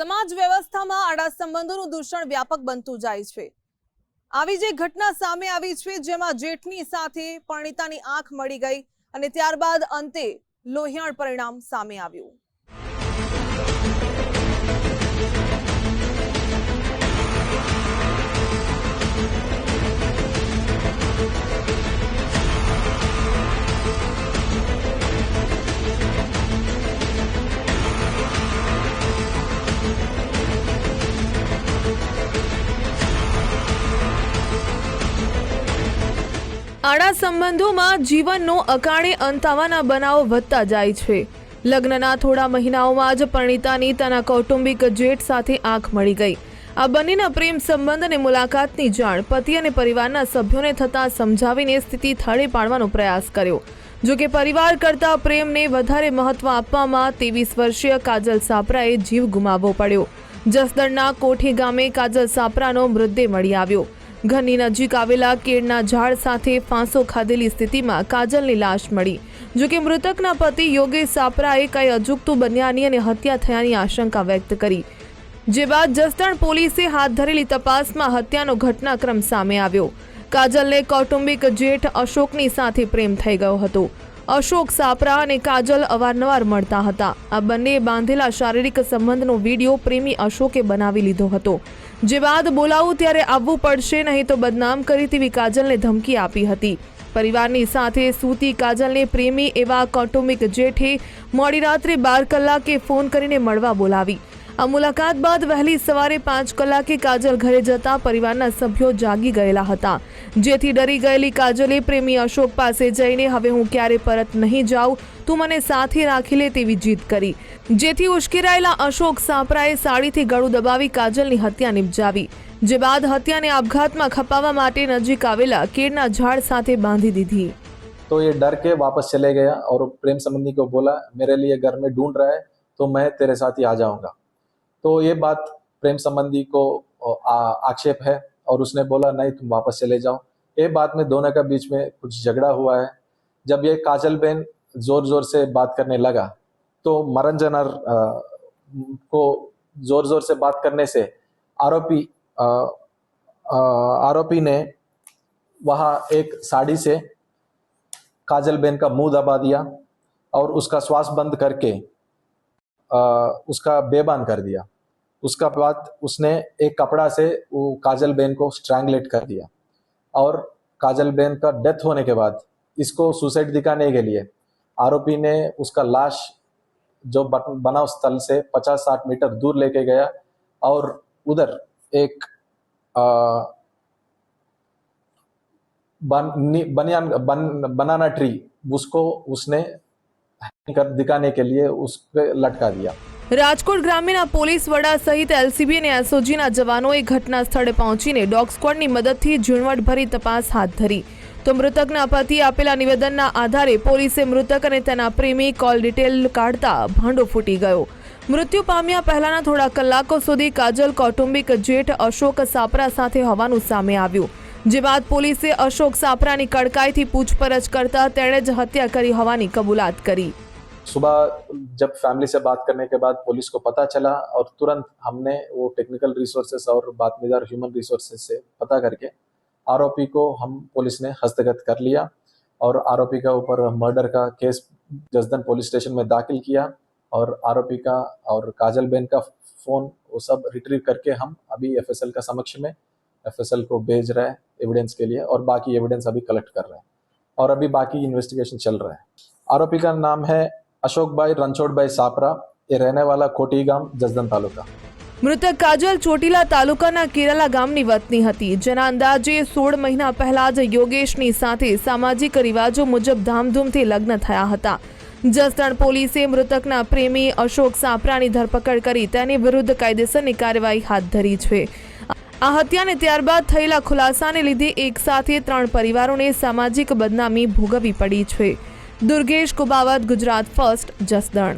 સમાજ વ્યવસ્થામાં આડા સંબંધોનું દૂષણ વ્યાપક બનતું જાય છે। આવી જે ઘટના સામે આવી છે જેમાં જેઠની સાથે પરણિતાની આંખ મળી ગઈ અને ત્યારબાદ અંતે લોહિયાળ પરિણામ સામે આવ્યું। આડા સંબંધોમાં જીવનનો અકાળે અંત આવવાના બનાવો વધતા જાય છે। લગ્નના થોડા મહિનાઓમાં જ પરણિતાની તેના કૌટુંબિક જેઠ સાથે આંખ મળી ગઈ। આ બંનેના પ્રેમ સંબંધ અને મુલાકાતની જાણ પતિ અને પરિવારના સભ્યોને થતાં સમજાવીને સ્થિતિ થાળે પાડવાનો પ્રયાસ કર્યો। જો કે પરિવાર કરતા પ્રેમને વધારે મહત્વ આપવામાં 23 વર્ષીય કાજલ સાપરાએ જીવ ગુમાવવો પડ્યો। જસદણના કોઠી ગામે કાજલ સાપરાનો મૃતદેહ મળી આવ્યો। ઘરની નજીક આવેલા કેળના ઝાડ સાથે ફાંસો ખાધેલી સ્થિતિમાં કાજલની લાશ મળી। જો કે મૃતકના પતિ યોગેશ સાપરાએ કંઈ અજુગતું બન્યાની અને હત્યા થયાની આશંકા વ્યક્ત કરી। જે બાદ જસદણ પોલીસે હાથ ધરેલી તપાસમાં હત્યાનો ઘટનાક્રમ સામે આવ્યો। કાજલને કૌટુંબિક જેઠ અશોકની સાથે પ્રેમ થઈ ગયો હતો। અશોક સાપરા અને કાજલ અવારનવાર મળતા હતા। આ બંને બાંધેલા શારીરિક સંબંધનો વિડીયો પ્રેમી અશોકે બનાવી લીધો હતો। જે બાદ બોલાવું ત્યારે આવવું પડશે નહીં તો બદનામ કરી તેવી કાજલને ધમકી આપી હતી। પરિવારની સાથે સૂતી કાજલને પ્રેમી એવા કૌટુંબિક જેઠે મોડી રાત્રે 12 કલાકે ફોન કરીને મળવા બોલાવી। આ મુલાકાત બાદ વહેલી સવારે 5 કલાકે કાજલ ઘરે જતા પરિવારના સભ્યો જાગી ગયેલા હતા। જેથી ડરી ગયેલી કાજલે પ્રેમી અશોક પાસે જઈને હવે હું ક્યારે પરત નહીં જાઉં, તું મને સાથે રાખી લે તેવી જીદ કરી। જેથી ઉશ્કેરાયેલા અશોક સાપરાએ સાડીથી ગળું દબાવી કાજલની હત્યા નિપજાવી। જે બાદ હત્યાને આપઘાતમાં ખપાવવા માટે નજીક આવેલા કેળના ઝાડ સાથે બાંધી દીધી। तो ये डर के वापस चले गया और प्रेम संबंधी को बोला मेरे लिए घर में ढूंढ रहा है तो मैं तेरे साथ ही आ जाऊंगा। तो ये बात प्रेम संबंधी को आक्षेप है और उसने बोला नहीं तुम वापस चले जाओ। ये बात में दोनों का बीच में कुछ झगड़ा हुआ है। जब ये काजल बहन जोर जोर से बात करने लगा तो मरंजनर को जोर जोर से बात करने से आरोपी ने वहाँ एक साड़ी से काजल बहन का मुंह दबा दिया और उसका श्वास बंद करके उसका बेबान कर दिया। उसका बाद उसने एक कपड़ा से वो काजल बहन को स्ट्रैंगलेट कर दिया और काजल बहन का डेथ होने के बाद इसको सुसाइड दिखाने के लिए आरोपी ने उसका लाश जो बनाव स्थल से 50-60 मीटर दूर लेके गया और उधर एक बनाना ट्री उसको उसने कर दिखाने के लिए उस पे लटका दिया। રાજકોટ ગ્રામ્યના પોલીસ વડા સહિત એલસીબી અને એસઓજીના જવાનોએ ઘટના સ્થળે પહોંચીને ડોગ સ્ક્વોડની મદદથી ઝીણવટભરી તપાસ હાથ ધરી। તો મૃતકના પતિ આપેલા નિવેદનના આધારે પોલીસે મૃતક અને તેના પ્રેમી કોલ ડિટેલ કાઢતા ભાંડો ફૂટી ગયો। મૃત્યુ પામ્યા પહેલાના થોડા કલાકો સુધી કાજલ કૌટુંબિક જેઠ અશોક સાપરા સાથે હોવાનું સામે આવ્યું। જે બાદ પોલીસે અશોક સાપરાની કડકાઈથી પૂછપરછ કરતા તેણે જ હત્યા કરી હોવાની કબૂલાત કરી। सुबह जब फैमिली से बात करने के बाद पुलिस को पता चला और तुरंत हमने वो टेक्निकल रिसोर्सेस और बातमीदार ह्यूमन रिसोर्सेस से पता करके आरोपी को हम पुलिस ने हस्तगत कर लिया और आरोपी का ऊपर मर्डर का केस जसदन पुलिस स्टेशन में दाखिल किया और आरोपी का और काजल बहन का फ़ोन वो सब रिट्रीव करके हम अभी एफएसएल का समक्ष में एफएसएल को भेज रहे हैं एविडेंस के लिए और बाकी एविडेंस अभी कलेक्ट कर रहे हैं और अभी बाकी इन्वेस्टिगेशन चल रहा है। आरोपी का नाम है अशोक भाई रणछोड़ भाई सापरा। ये रहने वाला कोठी गाम जसदन तालुका। મૃતક કાજલ ચોટીલા તાલુકાના કેરાલા ગામની વતની હતી, જેના અંદાજે 16 મહિના પહેલા જ યોગેશની સાથે સામાજિક રિવાજો મુજબ ધામધૂમથી લગ્ન થયા હતા। જસદણ પોલીસે મૃતકના પ્રેમી અશોક સાપરાની ધરપકડ કરી તેની વિરુદ્ધ કાયદેસરની કાર્યવાહી હાથ ધરી છે। આ હત્યાને ત્યારબાદ થયેલા ખુલાસાને લીધે એક સાથે 3 પરિવારોને સામાજિક બદનામી ભોગવવી પડી છે। દુર્ગેશ કુબાવત, ગુજરાત ફર્સ્ટ, જસદણ।